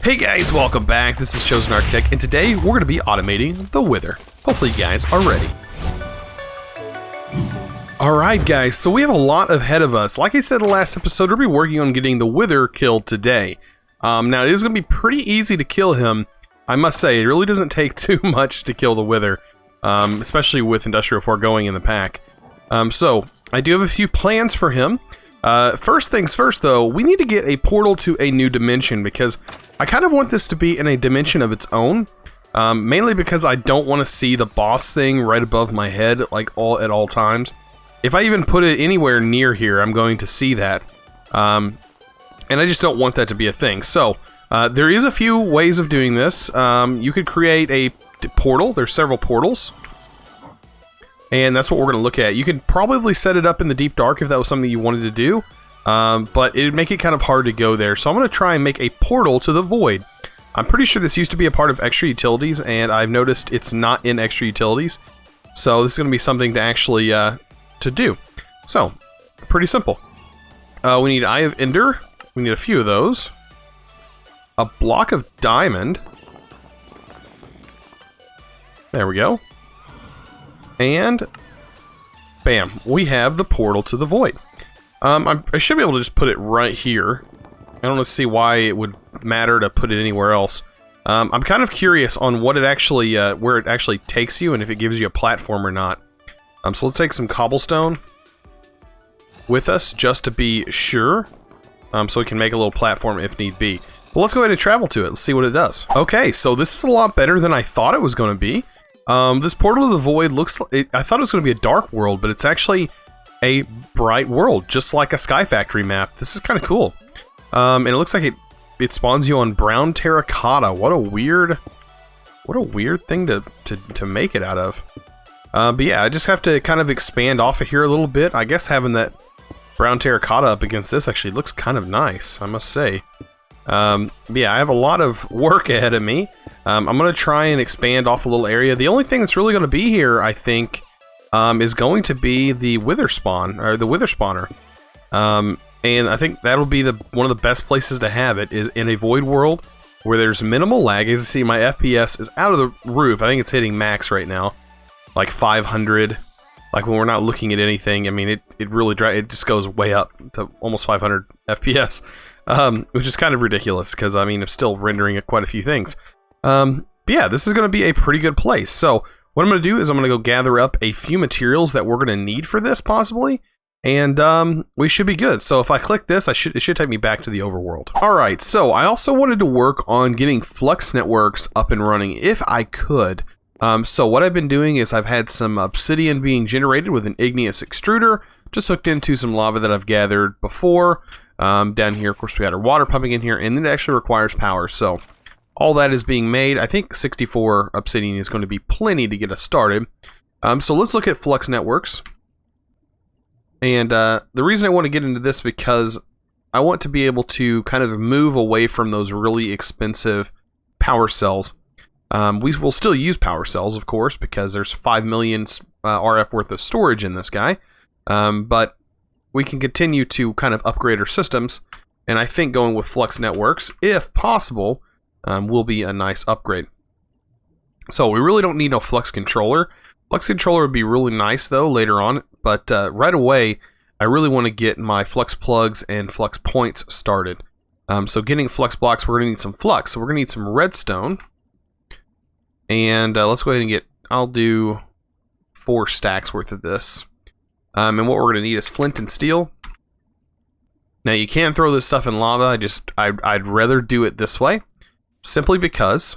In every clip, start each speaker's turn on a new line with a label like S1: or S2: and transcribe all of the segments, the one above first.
S1: Hey guys, welcome back. This is ChosenArchitect, and today we're going to be automating the Wither. Hopefully you guys are ready. Alright guys, so we have a lot ahead of us. Like I said in the last episode, we'll be working on getting the Wither killed today. Now it is going to be pretty easy to kill him. I must say, it really doesn't take too much to kill the Wither, especially with Industrial 4 going in the pack. So, I do have a few plans for him. First things first though, we need to get a portal to a new dimension because I kind of want this to be in a dimension of its own. Mainly because I don't want to see the boss thing right above my head like at all times. If I even put it anywhere near here, I'm going to see that. And I just don't want that to be a thing. So, there is a few ways of doing this. You could create a portal. There's several portals. And that's what we're going to look at. You could probably set it up in the deep dark if that was something you wanted to do. But it would make it kind of hard to go there. So I'm going to try and make a portal to the void. I'm pretty sure this used to be a part of extra utilities, and I've noticed it's not in extra utilities. So this is going to be something to actually to do. So, pretty simple. We need Eye of Ender. We need a few of those. A block of diamond. There we go. And bam, we have the portal to the void. I should be able to just put it right here. I don't see why it would matter to put it anywhere else. I'm kind of curious on what it actually, where it actually takes you and if it gives you a platform or not. So let's take some cobblestone with us just to be sure, so we can make a little platform if need be. But let's go ahead and travel to it. Let's see what it does. Okay, so this is a lot better than I thought it was going to be. This portal to the void looks like, I thought it was going to be a dark world, but it's actually a bright world, just like a Sky Factory map. This is kind of cool. And it looks like it spawns you on brown terracotta. What a weird thing to make it out of. But yeah, I just have to kind of expand off of here a little bit. I guess having that brown terracotta up against this actually looks kind of nice, I must say. But yeah, I have a lot of work ahead of me. I'm going to try and expand off a little area. The only thing that's really going to be here, I think, is going to be the Wither spawn, or the Wither spawner. And I think that'll be one of the best places to have it, is in a void world where there's minimal lag. As you see, my FPS is out of the roof. I think it's hitting max right now, like 500. Like when we're not looking at anything, I mean, it just goes way up to almost 500 FPS, which is kind of ridiculous because I mean, I'm still rendering quite a few things. But yeah, this is going to be a pretty good place. So what I'm going to do is I'm going to go gather up a few materials that we're going to need for this possibly. And we should be good. So if I click this, it should take me back to the overworld. Alright, so I also wanted to work on getting Flux Networks up and running if I could. So what I've been doing is I've had some obsidian being generated with an igneous extruder, just hooked into some lava that I've gathered before. Down here, of course, we got our water pumping in here, and it actually requires power. So all that is being made. I think 64 obsidian is going to be plenty to get us started. So let's look at Flux Networks. And the reason I want to get into this because I want to be able to kind of move away from those really expensive power cells. We will still use power cells, of course, because there's 5 million RF worth of storage in this guy. But we can continue to kind of upgrade our systems. And I think going with Flux Networks, if possible, will be a nice upgrade. So we really don't need no Flux Controller. Flux Controller would be really nice, though, later on. But right away, I really want to get my Flux Plugs and Flux Points started. So getting Flux Blocks, we're going to need some Flux. So we're going to need some Redstone. And let's go ahead and I'll do 4 stacks worth of this. And what we're going to need is flint and steel. Now you can throw this stuff in lava. I'd rather do it this way, simply because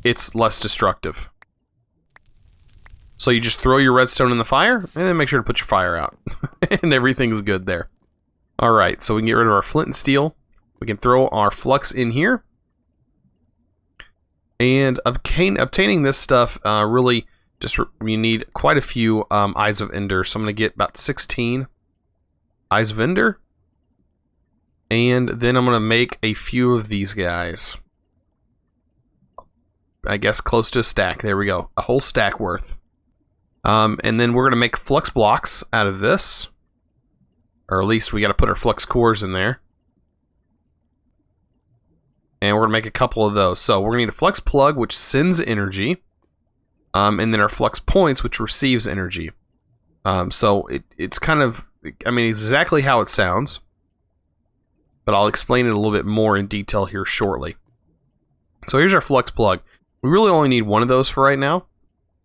S1: it's less destructive. So you just throw your redstone in the fire, and then make sure to put your fire out. And everything's good there. Alright, so we can get rid of our flint and steel. We can throw our flux in here. And obtaining this stuff, really, we need quite a few Eyes of Ender. So I'm going to get about 16 Eyes of Ender. And then I'm going to make a few of these guys. I guess close to a stack. There we go. A whole stack worth. And then we're going to make flux blocks out of this. Or at least we got to put our flux cores in there. And we're going to make a couple of those. So we're going to need a flux plug, which sends energy. And then our flux points, which receives energy. So it's kind of, I mean, exactly how it sounds. But I'll explain it a little bit more in detail here shortly. So here's our flux plug. We really only need one of those for right now.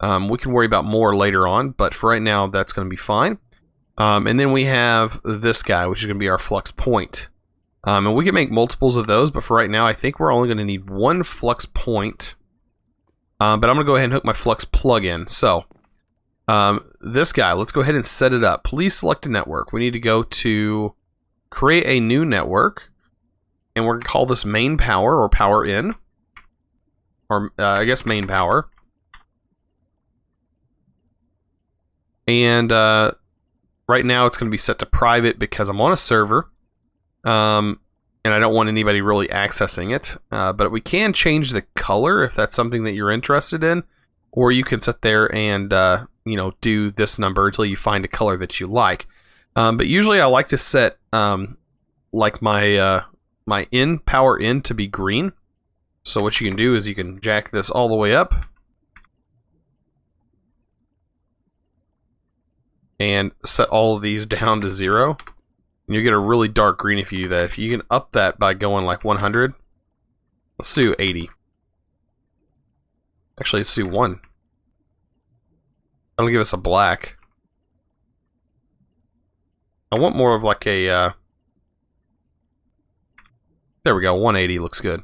S1: We can worry about more later on, but for right now, that's going to be fine. And then we have this guy, which is going to be our flux point. And we can make multiples of those, but for right now, I think we're only going to need one flux point. But I'm going to go ahead and hook my flux plug in. So, this guy, let's go ahead and set it up. Please select a network. We need to go to create a new network. And we're going to call this main power or power in. Or, I guess main power. And right now, it's going to be set to private because I'm on a server. And I don't want anybody really accessing it. But we can change the color if that's something that you're interested in. Or you can sit there and, you know, do this number until you find a color that you like. But usually I like to set, like my power in to be green. So what you can do is you can jack this all the way up. And set all of these down to 0. And you get a really dark green if you do that. If you can up that by going like 100. Let's do 80. Actually, let's do 1. That'll give us a black. I want more of like a... there we go, 180 looks good.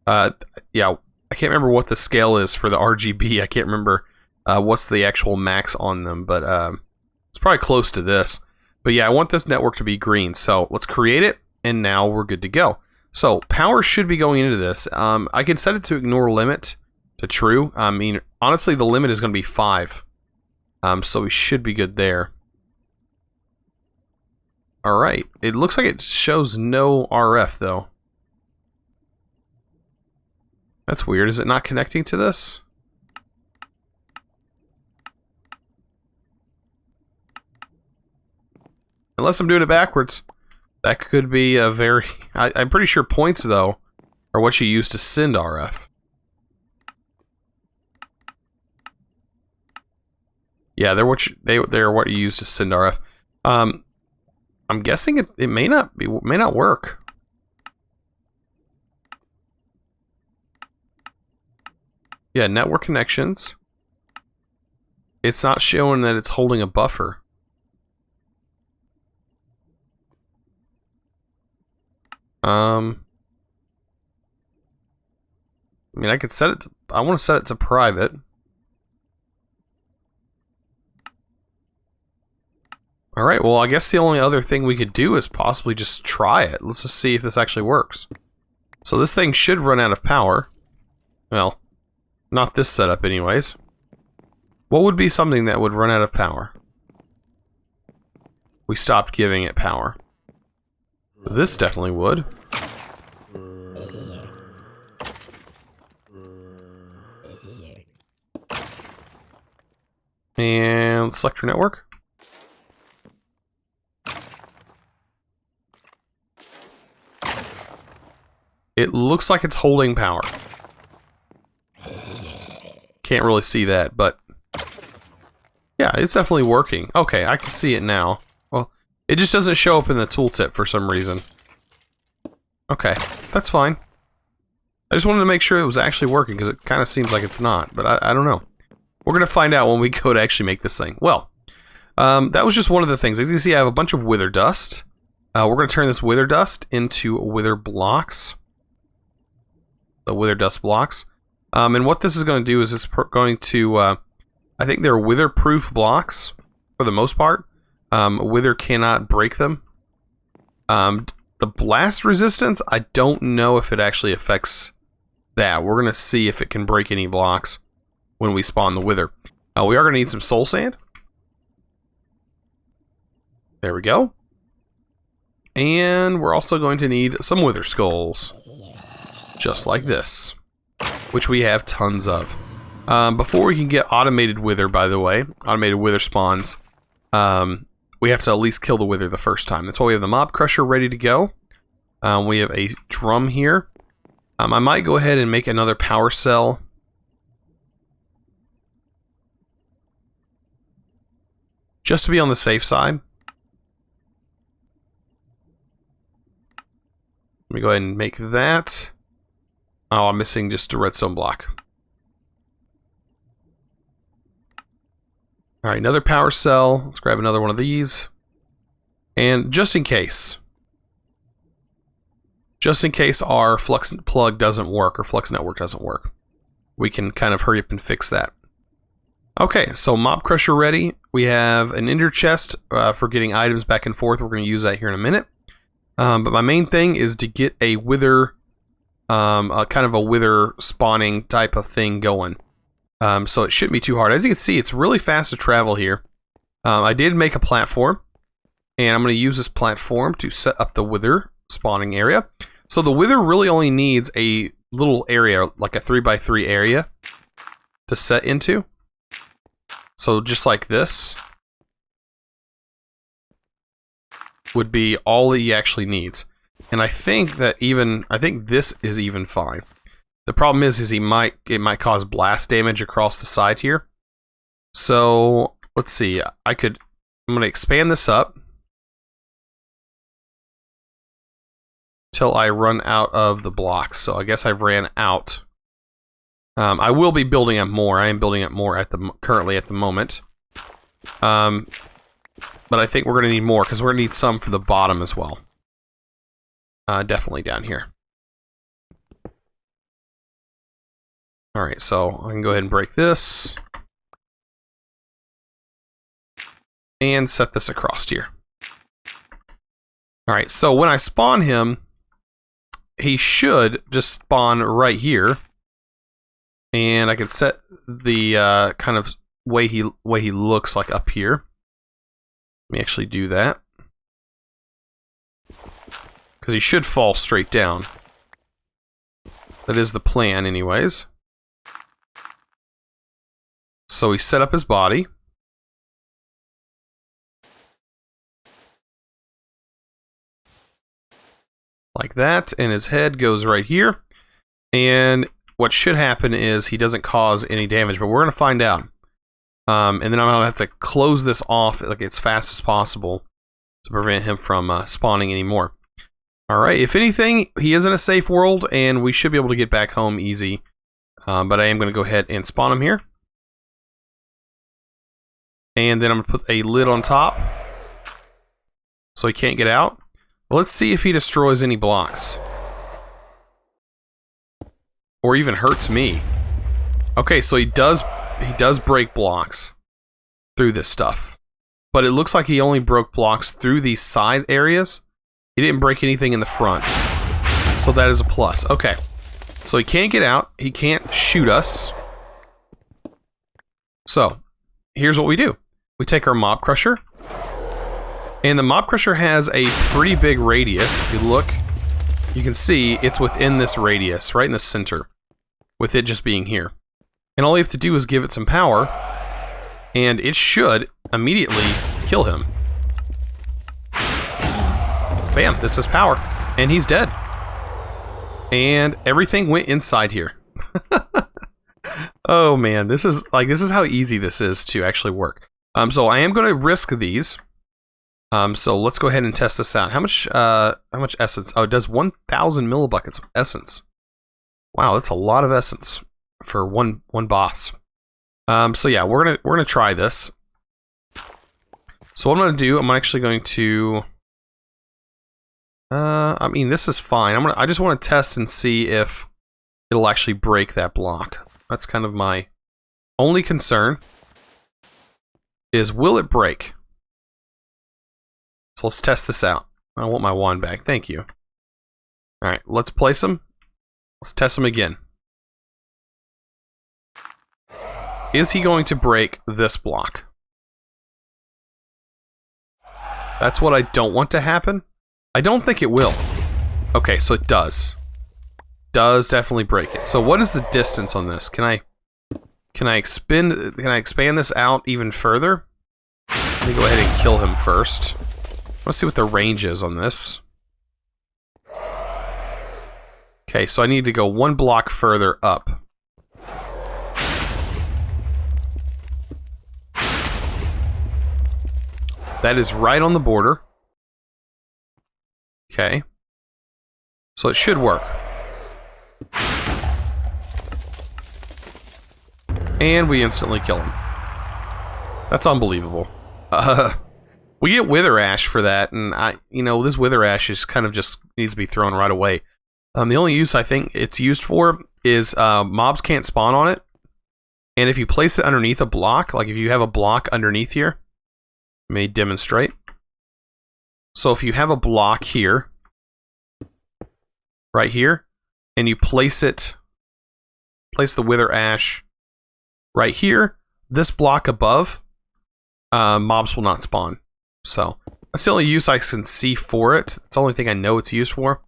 S1: Yeah, I can't remember what the scale is for the RGB. I can't remember what's the actual max on them, but it's probably close to this. But yeah, I want this network to be green, so let's create it, and now we're good to go. So, power should be going into this. I can set it to ignore limit to true. I mean, honestly, the limit is going to be 5. So we should be good there. Alright, it looks like it shows no RF, though. That's weird. Is it not connecting to this? Unless I'm doing it backwards. That could be a very... I'm pretty sure points, though, are what you use to send RF. Yeah, they're what you use to send RF. I'm guessing it may not work. Yeah, network connections. It's not showing that it's holding a buffer. I mean, I could set it to, I want to set it to private. Alright, well, I guess the only other thing we could do is possibly just try it. Let's just see if this actually works. So this thing should run out of power. Well, not this setup anyways. What would be something that would run out of power? We stopped giving it power. This definitely would. And let's select your network. It looks like it's holding power. Can't really see that, but yeah, it's definitely working. Okay, I can see it now. Well, it just doesn't show up in the tooltip for some reason. Okay, that's fine. I just wanted to make sure it was actually working, because it kind of seems like it's not, but I don't know. We're going to find out when we go to actually make this thing. Well, that was just one of the things. As you can see, I have a bunch of wither dust. We're going to turn this wither dust into wither blocks. The wither dust blocks. And what this is going to do is it's going to... I think they're wither-proof blocks, for the most part. Wither cannot break them. The blast resistance, I don't know if it actually affects that. We're going to see if it can break any blocks when we spawn the wither. We are going to need some soul sand. There we go. And we're also going to need some wither skulls. Just like this. Which we have tons of. Before we can get automated wither, by the way, automated wither spawns, we have to at least kill the wither the first time. That's why we have the mob crusher ready to go. We have a drum here. I might go ahead and make another power cell. Just to be on the safe side. Let me go ahead and make that. Oh, I'm missing just a redstone block. Alright, another power cell. Let's grab another one of these. And just in case our Flux plug doesn't work, or Flux Network doesn't work, we can kind of hurry up and fix that. Okay, so Mob Crusher ready. We have an Ender chest for getting items back and forth. We're going to use that here in a minute. But my main thing is to get a wither, kind of a wither spawning type of thing going. So it shouldn't be too hard. As you can see, it's really fast to travel here. I did make a platform, and I'm going to use this platform to set up the wither spawning area. So the wither really only needs a little area, like a 3x3 area, to set into. So just like this would be all that he actually needs. And I think that this is even fine. The problem is it might cause blast damage across the side here. So let's see. I'm going to expand this up till I run out of the blocks. So I guess I've ran out. I will be building up more. I am building up more currently at the moment. But I think we're going to need more because we're going to need some for the bottom as well. Definitely down here. Alright, so I can go ahead and break this. And set this across here. Alright, so when I spawn him, he should just spawn right here. And I can set the kind of way he looks like up here. Let me actually do that. Because he should fall straight down. That is the plan anyways. So we set up his body. Like that, and his head goes right here. And what should happen is he doesn't cause any damage, but we're going to find out. And then I'm going to have to close this off like as fast as possible to prevent him from spawning anymore. Alright, if anything, he is in a safe world, and we should be able to get back home easy. But I am going to go ahead and spawn him here. And then I'm going to put a lid on top, so he can't get out. Well, let's see if he destroys any blocks. Or even hurts me. Okay, so he does break blocks through this stuff. But it looks like he only broke blocks through these side areas. He didn't break anything in the front. So that is a plus. Okay. So he can't get out. He can't shoot us. So, here's what we do. We take our Mob Crusher. And the Mob Crusher has a pretty big radius. If you look, you can see it's within this radius, right in the center. With it just being here. And all you have to do is give it some power. And it should immediately kill him. Bam, this is power. And he's dead. And everything went inside here. Oh man, this is how easy this is to actually work. So I am going to risk these. So let's go ahead and test this out. How much essence? Oh, it does 1,000 millibuckets of essence. Wow, that's a lot of essence for one boss. So yeah, we're gonna try this. So what I'm gonna do, I'm actually going to. I mean, this is fine. I just want to test and see if it'll actually break that block. That's kind of my only concern. Is will it break? So let's test this out. I want my wand back. Thank you. All right, let's place them. Let's test them again. Is he going to break this block? That's what I don't want to happen. I don't think it will. Okay, so it does. Does definitely break it. So what is the distance on this? Can I expand this out even further? Let me go ahead and kill him first. Let's see what the range is on this. Okay, so I need to go 1 block further up. That is right on the border. Okay. So it should work. And we instantly kill him. That's unbelievable. We get Wither Ash for that, and this Wither Ash is kind of just needs to be thrown right away. The only use I think it's used for is mobs can't spawn on it, and if you place it underneath a block, like if you have a block underneath here, let me demonstrate. So if you have a block here, right here, and you place the Wither Ash right here, this block above, mobs will not spawn. So that's the only use I can see for it. It's the only thing I know it's used for.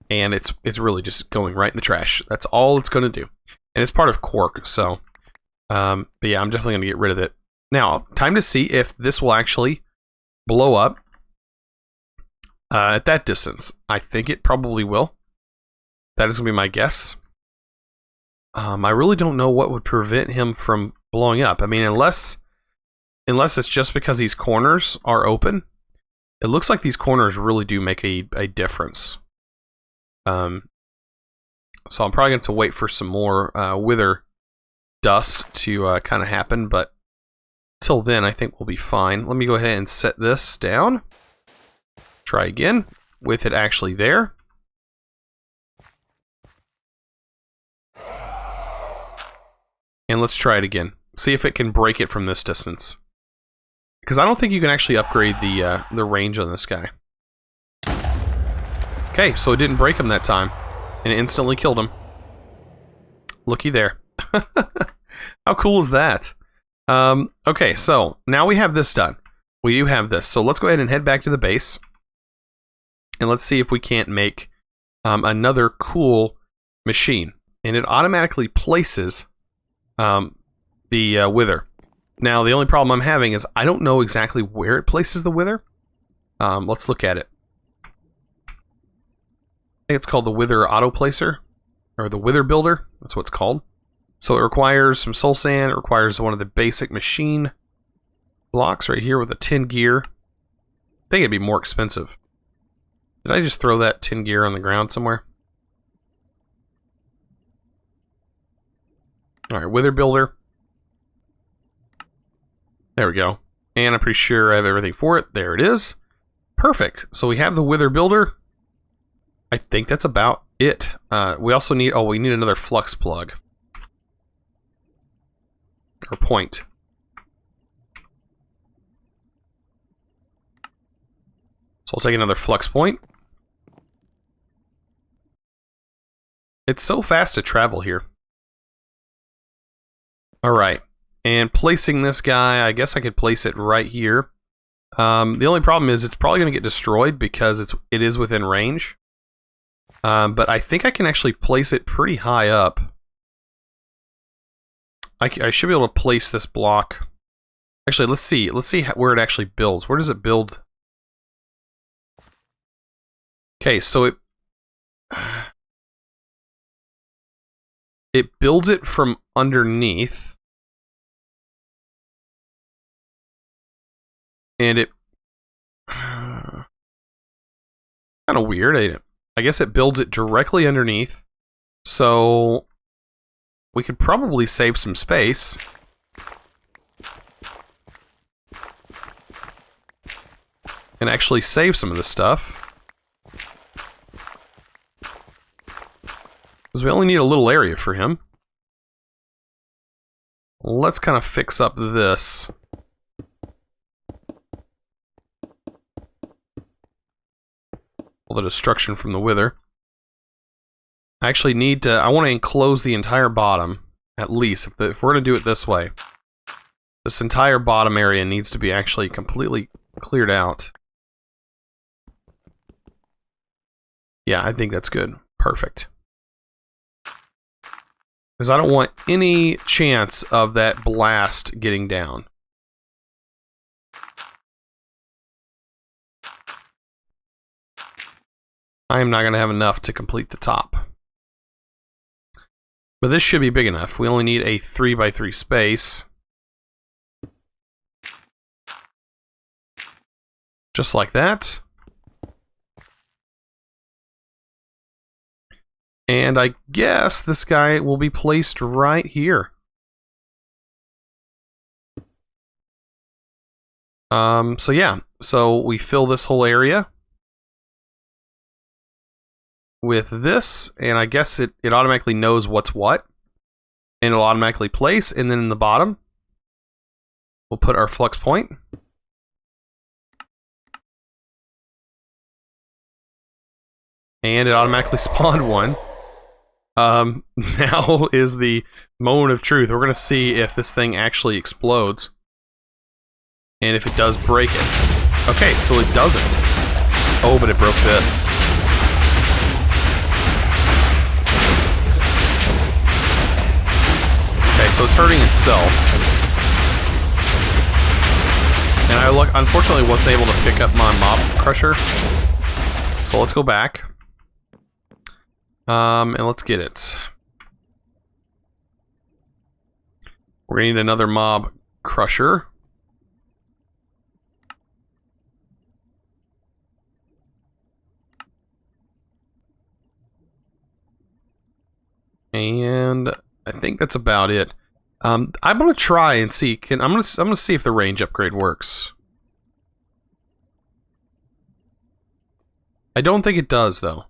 S1: And it's really just going right in the trash. That's all it's going to do. And it's part of Quark, so but yeah, I'm definitely going to get rid of it. Now, time to see if this will actually blow up at that distance. I think it probably will. That is going to be my guess. I really don't know what would prevent him from blowing up. I mean, unless it's just because these corners are open. It looks like these corners really do make a difference. So I'm probably going to have to wait for some more wither dust to kind of happen, but till then I think we'll be fine. Let me go ahead and set this down. Try again with it actually there. And let's try it again. See if it can break it from this distance. Because I don't think you can actually upgrade the range on this guy. Okay, so it didn't break him that time. And it instantly killed him. Looky there. How cool is that? Okay, so now we have this done. We do have this. So let's go ahead and head back to the base. And let's see if we can't make another cool machine. And it automatically places the wither. Now, the only problem I'm having is I don't know exactly where it places the wither. Let's look at it. I think it's called the Wither Auto Placer, or the Wither Builder. That's what it's called. So it requires some soul sand. It requires one of the basic machine blocks right here with a 10 gear. I think it'd be more expensive. Did I just throw that 10 gear on the ground somewhere? Alright, Wither Builder. There we go. And I'm pretty sure I have everything for it. There it is. Perfect. So we have the Wither Builder. I think that's about it. We also need... Oh, we need another flux plug. Or point. So I'll take another flux point. It's so fast to travel here. Alright. And placing this guy, I guess I could place it right here. The only problem is it's probably going to get destroyed because it is within range. But I think I can actually place it pretty high up. I should be able to place this block. Actually, let's see. Let's see where it actually builds. Where does it build? Okay, so it builds it from underneath. And it... kind of weird, ain't it? I guess it builds it directly underneath. So we could probably save some space. And actually save some of this stuff. Because we only need a little area for him. Let's kind of fix up this. All the destruction from the wither. I actually need to... I want to enclose the entire bottom, at least. If we're going to do it this way. This entire bottom area needs to be actually completely cleared out. Yeah, I think that's good. Perfect. Because I don't want any chance of that blast getting down. I am not going to have enough to complete the top. But this should be big enough. We only need a 3x3 space. Just like that. And I guess this guy will be placed right here. So yeah, so we fill this whole area with this, and I guess it automatically knows what's what, and it'll automatically place, and then in the bottom, we'll put our flux point. And it automatically spawned one. Now is the moment of truth. We're going to see if this thing actually explodes. And if it does, break it. Okay, so it doesn't. Oh, but it broke this. Okay, so it's hurting itself. And I unfortunately wasn't able to pick up my mob crusher. So let's go back. And let's get it. We're gonna need another mob crusher. And I think that's about it. I'm gonna try and see. I'm gonna see if the range upgrade works. I don't think it does, though.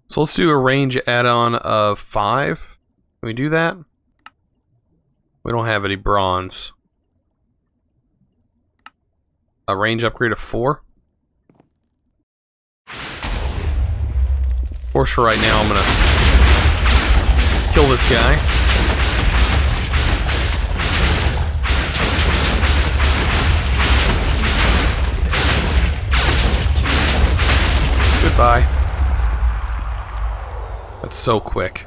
S1: So let's do a range add-on of 5. Can we do that? We don't have any bronze. A range upgrade of 4. Of course, for right now, I'm gonna kill this guy. Goodbye. That's so quick.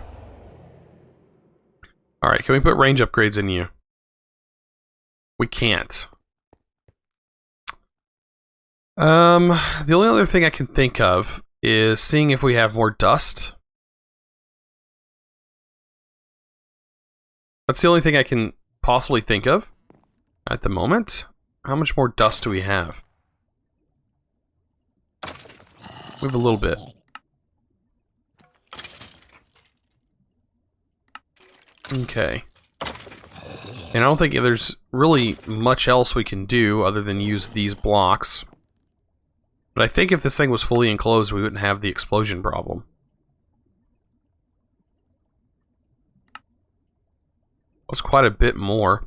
S1: Alright, can we put range upgrades in you? We can't. The only other thing I can think of is seeing if we have more dust. That's the only thing I can possibly think of at the moment. How much more dust do we have? We have a little bit. Okay. And I don't think there's really much else we can do other than use these blocks. But I think if this thing was fully enclosed, we wouldn't have the explosion problem. That's quite a bit more.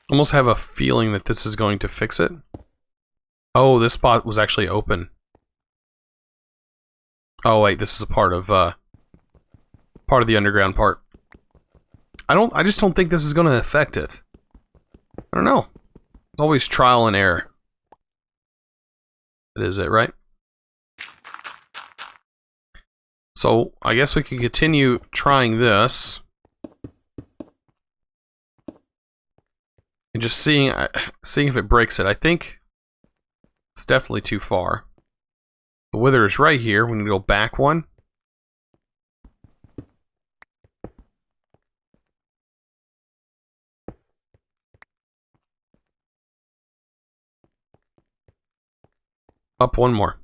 S1: Almost have a feeling that this is going to fix it. Oh, this spot was actually open. Oh wait, this is a part of the underground part. I just don't think this is going to affect it. I don't know. It's always trial and error. That is it, right? So I guess we can continue trying this. And just seeing if it breaks it. I think it's definitely too far. The wither is right here. We need to go back one. Up one more.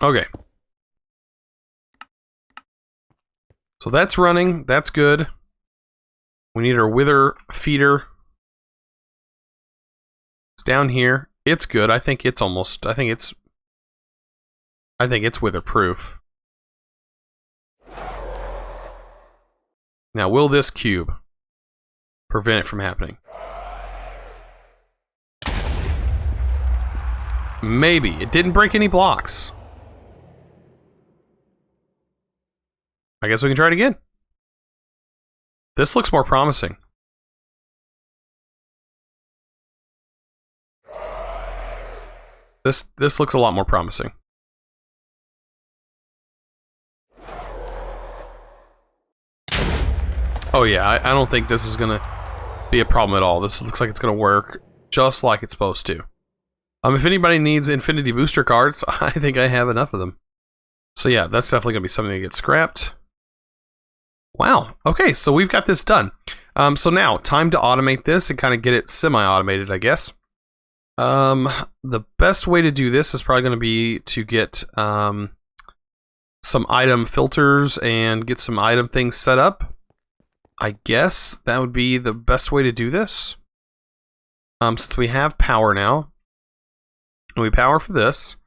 S1: Okay. So that's running. That's good. We need our wither feeder. It's down here. It's good. I think it's wither proof. Now, will this cube prevent it from happening? Maybe. It didn't break any blocks. I guess we can try it again. This looks more promising. This looks a lot more promising. Oh yeah, I don't think this is gonna be a problem at all. This looks like it's gonna work just like it's supposed to. If anybody needs Infinity Booster cards, I think I have enough of them. So yeah, that's definitely gonna be something that gets scrapped. Wow, okay, so we've got this done. So now, time to automate this and kind of get it semi-automated, I guess. The best way to do this is probably gonna be to get some item filters and get some item things set up. I guess that would be the best way to do this. Since we have power now, and we power for this,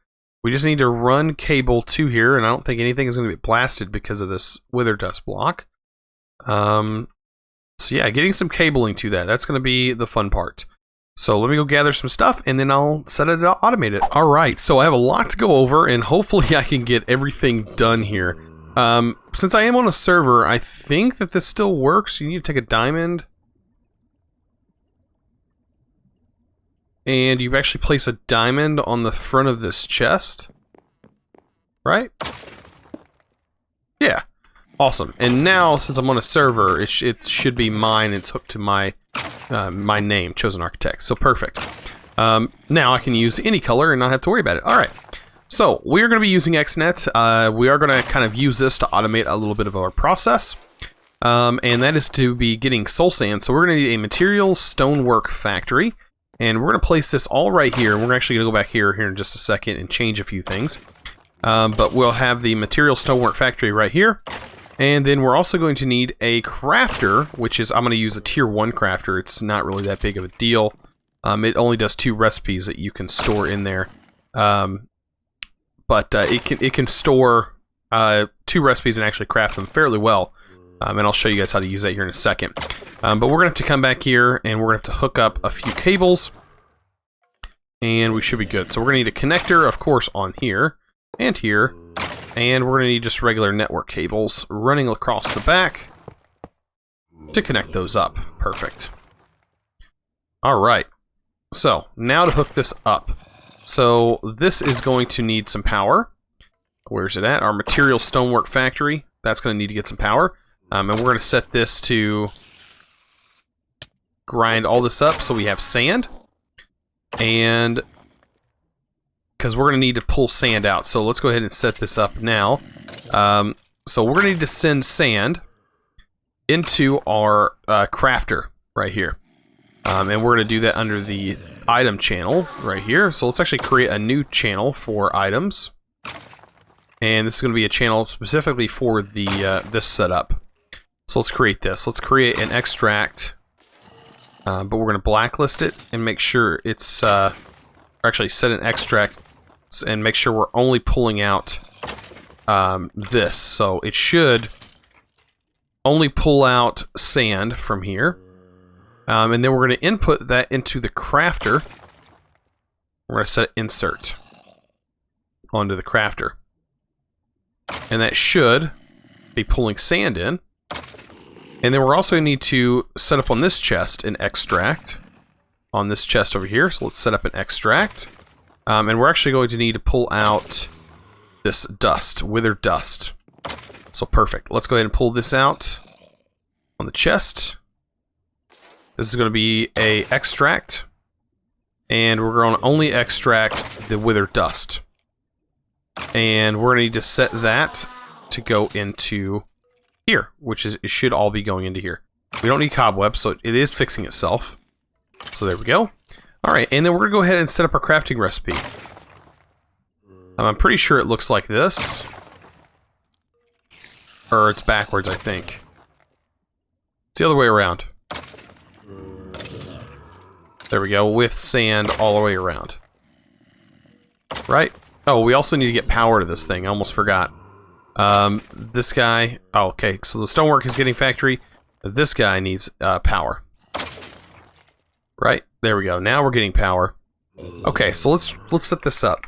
S1: we just need to run cable to here, and I don't think anything is going to be blasted because of this wither dust block. So yeah, getting some cabling to that's going to be the fun part. So let me go gather some stuff, and then I'll set it to automate it. Alright, so I have a lot to go over, and hopefully I can get everything done here. Since I am on a server, I think that this still works. You need to take a diamond. And you actually place a diamond on the front of this chest. Right? Yeah. Awesome. And now, since I'm on a server, it should be mine. It's hooked to my my name, ChosenArchitect. So perfect. Now I can use any color and not have to worry about it. Alright. So, we are going to be using XNet. We are going to kind of use this to automate a little bit of our process. And that is to be getting soul sand. So we're going to need a materials stonework factory. And we're going to place this all right here. We're actually going to go back here in just a second and change a few things. But we'll have the materials stonework factory right here. And then we're also going to need a crafter, which is, I'm going to use a tier 1 crafter. It's not really that big of a deal. It only does 2 recipes that you can store in there. But it can store 2 recipes and actually craft them fairly well. And I'll show you guys how to use that here in a second. But we're going to have to come back here, and we're going to have to hook up a few cables. And we should be good. So we're going to need a connector, of course, on here and here. And we're going to need just regular network cables running across the back to connect those up. Perfect. Alright. So, now to hook this up. So, this is going to need some power. Where's it at? Our material stonework factory. That's going to need to get some power. And we're going to set this to grind all this up so we have sand. And because we're going to need to pull sand out. So let's go ahead and set this up now. So we're going to need to send sand into our crafter right here. And we're going to do that under the item channel right here. So let's actually create a new channel for items. And this is going to be a channel specifically for the this setup. So let's create this. Let's create an extract. But we're going to blacklist it and make sure it's... or actually set an extract and make sure we're only pulling out this. So it should only pull out sand from here. And then we're going to input that into the crafter. We're going to set insert onto the crafter. And that should be pulling sand in. And then we're also going to need to set up on this chest an extract. On this chest over here. So let's set up an extract. And we're actually going to need to pull out this dust, withered dust. So perfect. Let's go ahead and pull this out on the chest. This is going to be a extract. And we're going to only extract the withered dust. And we're going to need to set that to go into here, which is, it should all be going into here. We don't need cobwebs, so it is fixing itself. So there we go. Alright, and then we're going to go ahead and set up our crafting recipe. I'm pretty sure it looks like this. Or it's backwards, I think. It's the other way around. There we go, with sand all the way around. Right? Oh, we also need to get power to this thing. I almost forgot. This guy... Oh, okay, so the stonework is getting factory. This guy needs power. Right? There we go. Now we're getting power. Okay, so let's set this up.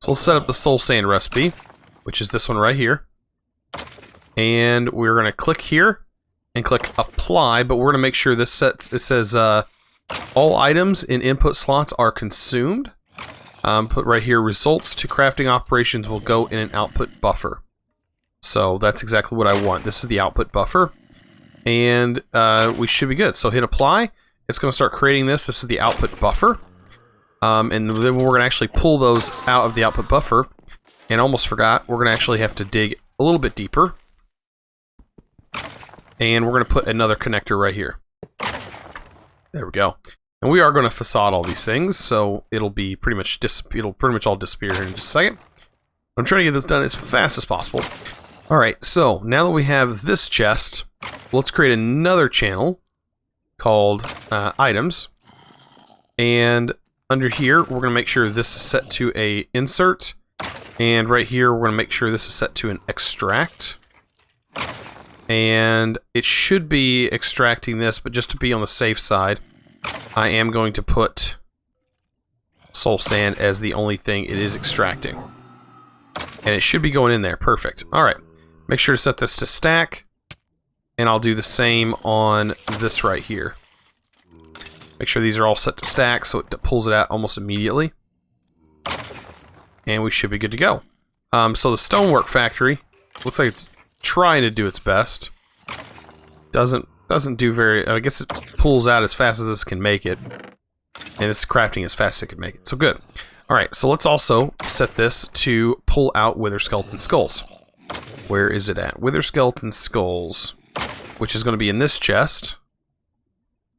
S1: So let's set up the soul sand recipe, which is this one right here. And we're going to click here and click apply, but we're going to make sure this says all items in input slots are consumed. Put right here, results to crafting operations will go in an output buffer. So that's exactly what I want. This is the output buffer. And we should be good. So hit apply. It's going to start creating this. This is the output buffer. And then we're going to actually pull those out of the output buffer. And almost forgot, we're going to actually have to dig a little bit deeper. And we're going to put another connector right here. There we go. And we are going to facade all these things, so it'll be pretty much all disappear here in just a second. I'm trying to get this done as fast as possible. Alright, so now that we have this chest, let's create another channel called items. And under here, we're going to make sure this is set to a insert. And right here, we're going to make sure this is set to an extract. And it should be extracting this, but just to be on the safe side, I am going to put soul sand as the only thing it is extracting. And it should be going in there. Perfect. Alright. Make sure to set this to stack. And I'll do the same on this right here. Make sure these are all set to stack so it pulls it out almost immediately. And we should be good to go. So the stonework factory looks like it's trying to do its best. Doesn't do very... I guess it pulls out as fast as this can make it. And it's crafting as fast as it can make it. So good. Alright, so let's also set this to pull out Wither Skeleton Skulls. Where is it at? Wither Skeleton Skulls. Which is going to be in this chest.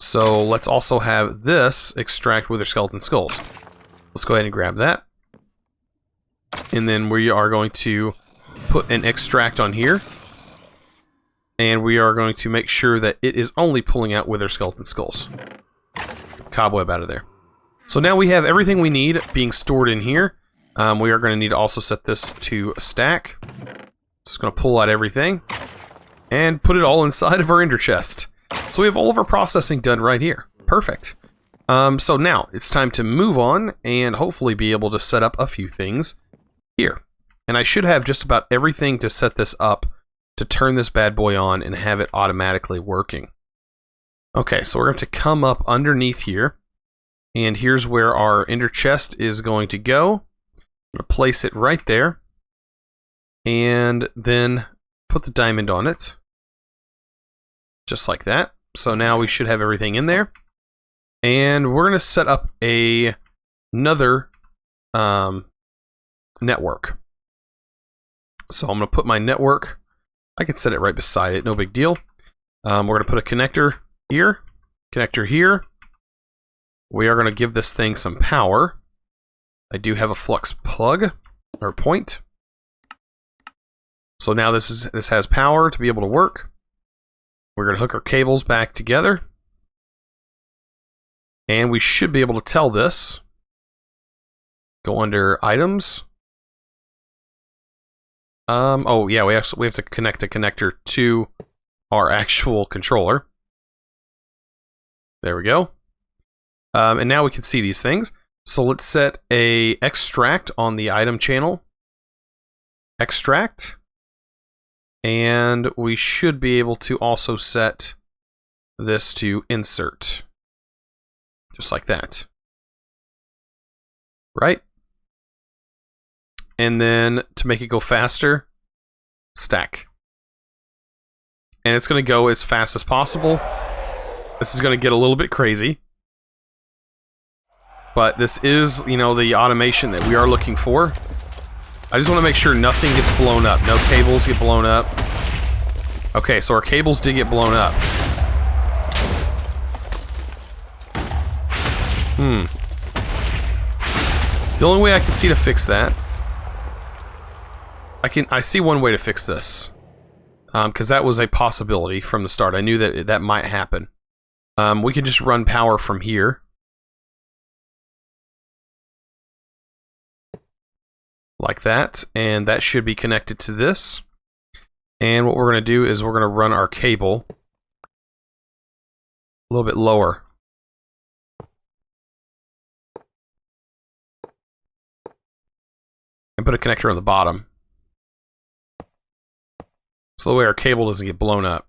S1: So let's also have this extract Wither Skeleton Skulls. Let's go ahead and grab that. And then we are going to put an extract on here. And we are going to make sure that it is only pulling out Wither Skeleton Skulls. Cobweb out of there. So now we have everything we need being stored in here. We are going to need to also set this to a stack. Just going to pull out everything. And put it all inside of our ender chest. So we have all of our processing done right here. Perfect. So now it's time to move on and hopefully be able to set up a few things here. And I should have just about everything to set this up to turn this bad boy on and have it automatically working. Okay, so we're going to come up underneath here. And here's where our ender chest is going to go. I'm going to place it right there. And then put the diamond on it. Just like that. So now we should have everything in there. And we're going to set up another network. So I'm going to put my network. I can set it right beside it, no big deal. We're going to put a connector here. We are going to give this thing some power. I do have a flux plug, or point. So now this has power to be able to work. We're going to hook our cables back together. And we should be able to tell this. Go under items. Oh yeah, we have to connect a connector to our actual controller. There we go. And now we can see these things. So let's set a extract on the item channel. Extract. And we should be able to also set this to insert. Just like that. Right? And then to make it go faster, stack. And it's going to go as fast as possible. This is going to get a little bit crazy. But this is, you know, the automation that we are looking for. I just want to make sure nothing gets blown up. No cables get blown up. Okay, so our cables did get blown up. The only way I can see to fix that... I see one way to fix this. Because that was a possibility from the start. I knew that that might happen. We can just run power from here. like that, and that should be connected to this. And what we're going to do is we're going to run our cable a little bit lower. And put a connector on the bottom. So the way our cable doesn't get blown up.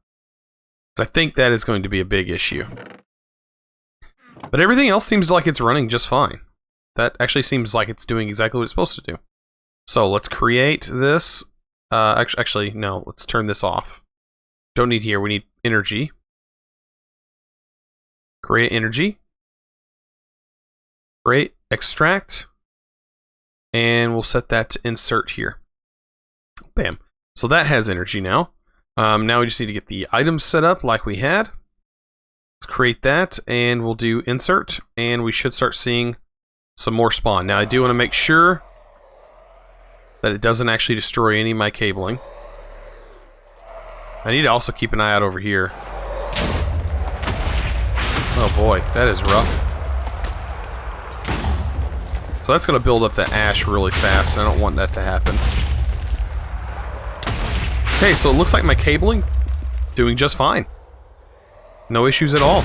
S1: So I think that is going to be a big issue. But everything else seems like it's running just fine. That actually seems like it's doing exactly what it's supposed to do. So let's create this. Actually, no, let's turn this off. Don't need here, we need energy. Create energy. Create extract. And we'll set that to insert here. Bam. So that has energy now. Now we just need to get the items set up like we had. Let's create that, and we'll do insert, and we should start seeing some more spawn. Now I do want to make sure that it doesn't actually destroy any of my cabling. I need to also keep an eye out over here. Oh boy, that is rough. So that's going to build up the ash really fast, and I don't want that to happen. Okay, so it looks like my cabling doing just fine. No issues at all.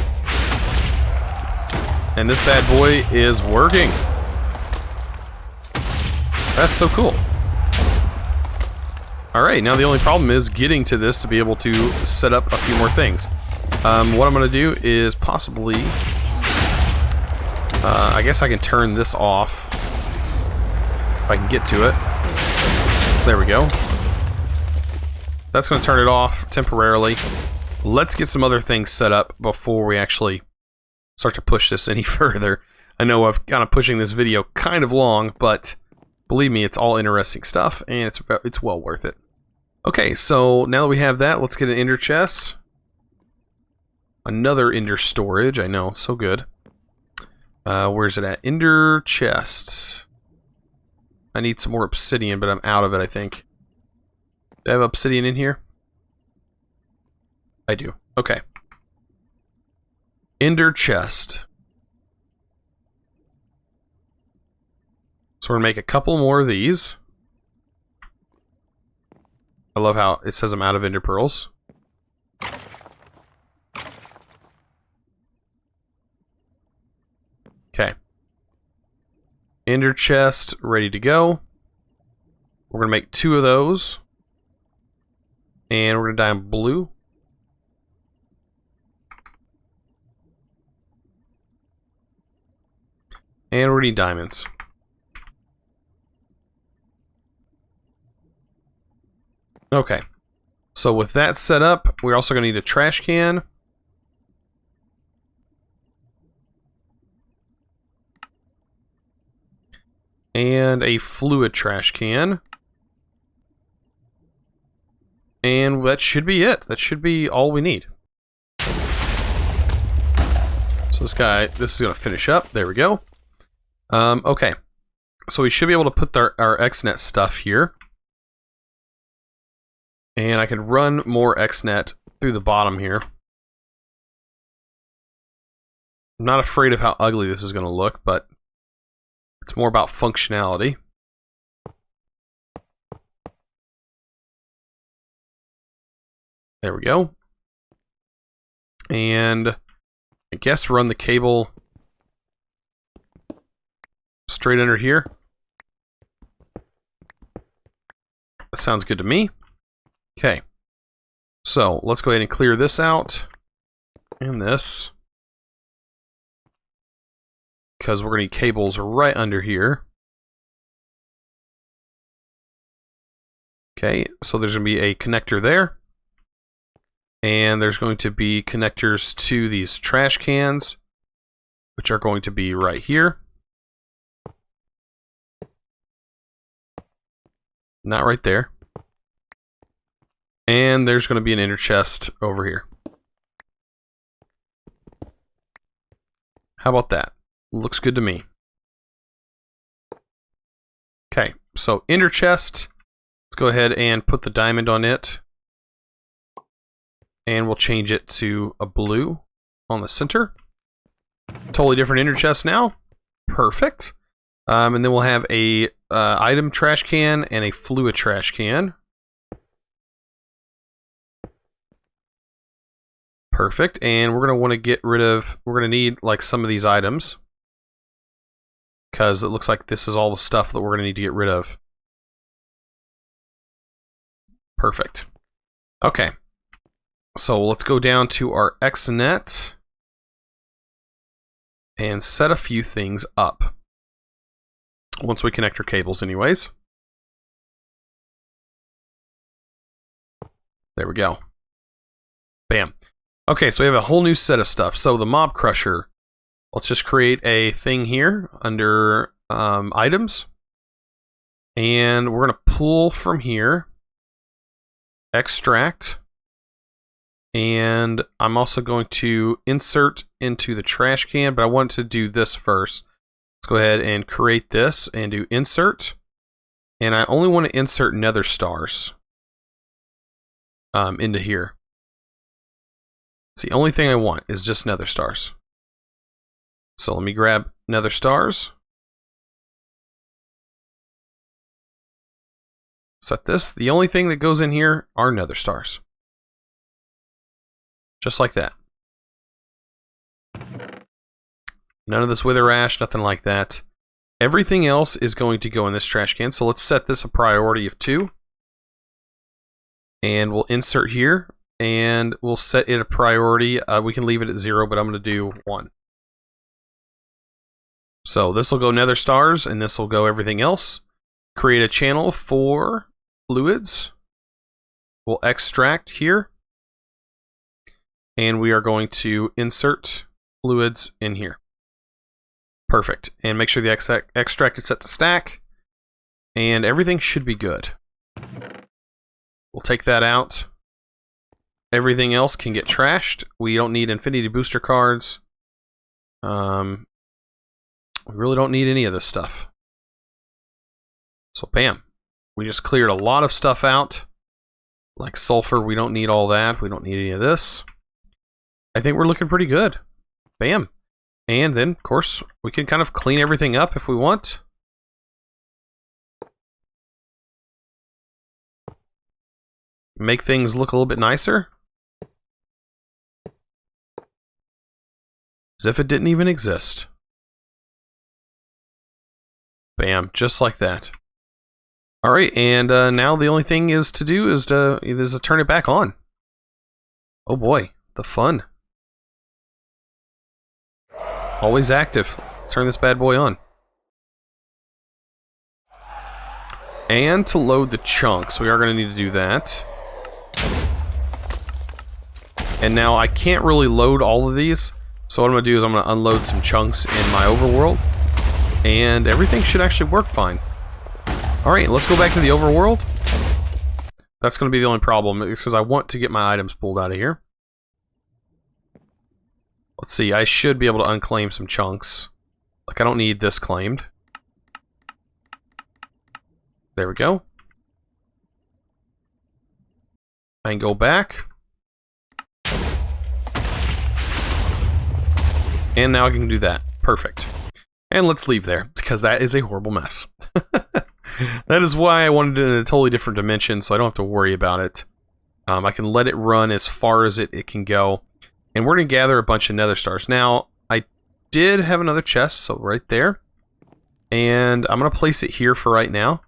S1: And this bad boy is working. That's so cool. Alright, now the only problem is getting to this to be able to set up a few more things. What I'm going to do is possibly... I guess I can turn this off. If I can get to it. There we go. That's going to turn it off temporarily. Let's get some other things set up before we actually start to push this any further. I know I'm kind of pushing this video kind of long, but believe me, it's all interesting stuff, and it's well worth it. Okay, so now that we have that, let's get an ender chest. Another ender storage, I know, so good. Where's it at? Ender chest. I need some more obsidian, but I'm out of it, I think. Do I have obsidian in here? I do. Okay. Ender chest. So we're going to make a couple more of these. I love how it says I'm out of ender pearls. Okay. Ender chest ready to go. We're going to make 2 of those. And we're going to dye them blue. And we need diamonds. Okay. So with that set up, we're also going to need a trash can. And a fluid trash can. And that should be it. That should be all we need. So this is going to finish up. There we go. Okay. So we should be able to put our XNet stuff here. And I can run more XNet through the bottom here. I'm not afraid of how ugly this is going to look, but it's more about functionality. There we go. And I guess run the cable straight under here. That sounds good to me. Okay. So let's go ahead and clear this out. And this. Because we're going to need cables right under here. Okay, so there's going to be a connector there. And there's going to be connectors to these trash cans, which are going to be right here. Not right there. And there's going to be an inner chest over here. How about that? Looks good to me. Okay, so inner chest. Let's go ahead and put the diamond on it. And we'll change it to a blue on the center. Totally different inner chest now. Perfect. And then we'll have a item trash can and a fluid trash can. Perfect. And we're going to want to get rid of, we're going to need like some of these items, because it looks like this is all the stuff that we're going to need to get rid of. Perfect. Okay. So let's go down to our XNet and set a few things up. Once we connect our cables anyways. There we go. Bam. Okay, so we have a whole new set of stuff. So the mob crusher, let's just create a thing here under items. And we're going to pull from here, extract, and I'm also going to insert into the trash can, but I want to do this first. Let's go ahead and create this and do insert. And I only want to insert nether stars into here. It's the only thing I want is just nether stars. So let me grab nether stars. Set this. The only thing that goes in here are nether stars. Just like that. None of this wither ash, nothing like that. Everything else is going to go in this trash can. So let's set this a priority of 2. And we'll insert here. And we'll set it a priority. We can leave it at 0, but I'm going to do 1. So this will go nether stars, and this will go everything else. Create a channel for fluids. We'll extract here. And we are going to insert fluids in here. Perfect. And make sure the extract is set to stack. And everything should be good. We'll take that out. Everything else can get trashed. We don't need infinity booster cards. We really don't need any of this stuff. So bam. We just cleared a lot of stuff out. Like sulfur, we don't need all that. We don't need any of this. I think we're looking pretty good. Bam. And then, of course, we can kind of clean everything up if we want. Make things look a little bit nicer. As if it didn't even exist. Bam, just like that. Alright, and now the only thing is to do is to turn it back on. Oh boy, the fun. Always active. Let's turn this bad boy on. And to load the chunks, we are going to need to do that. And now I can't really load all of these. So what I'm going to do is I'm going to unload some chunks in my overworld. And everything should actually work fine. Alright, let's go back to the overworld. That's going to be the only problem, because I want to get my items pulled out of here. Let's see, I should be able to unclaim some chunks. Like, I don't need this claimed. There we go. I can go back. And now I can do that. Perfect. And let's leave there, because that is a horrible mess. That is why I wanted it in a totally different dimension, so I don't have to worry about it. I can let it run as far as it can go. And we're going to gather a bunch of nether stars. Now, I did have another chest, so right there. And I'm going to place it here for right now.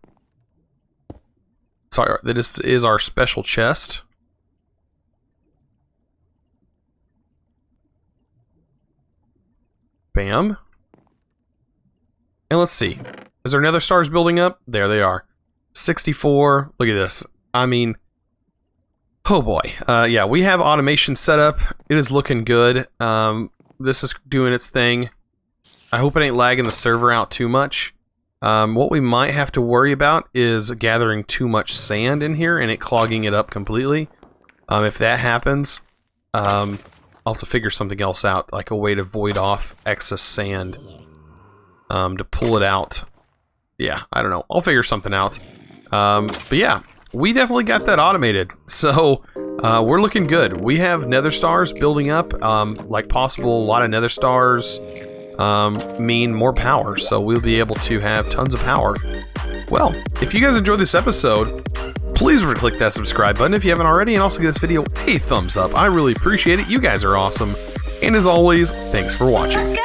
S1: Sorry, this is our special chest. Bam. And let's see. Is there nether stars building up? There they are. 64. Look at this. I mean, oh boy. Yeah, we have automation set up. It is looking good. This is doing its thing. I hope it ain't lagging the server out too much. What we might have to worry about is gathering too much sand in here and it clogging it up completely. If that happens, I'll have to figure something else out, like a way to void off excess sand to pull it out. Yeah, I don't know. I'll figure something out. But yeah, we definitely got that automated. So we're looking good. We have nether stars building up, like possible a lot of nether stars. mean more power, so we'll be able to have tons of power. Well, if you guys enjoyed this episode, please click that subscribe button if you haven't already, and also give this video a thumbs up. I really appreciate it. You guys are awesome. And as always, thanks for watching.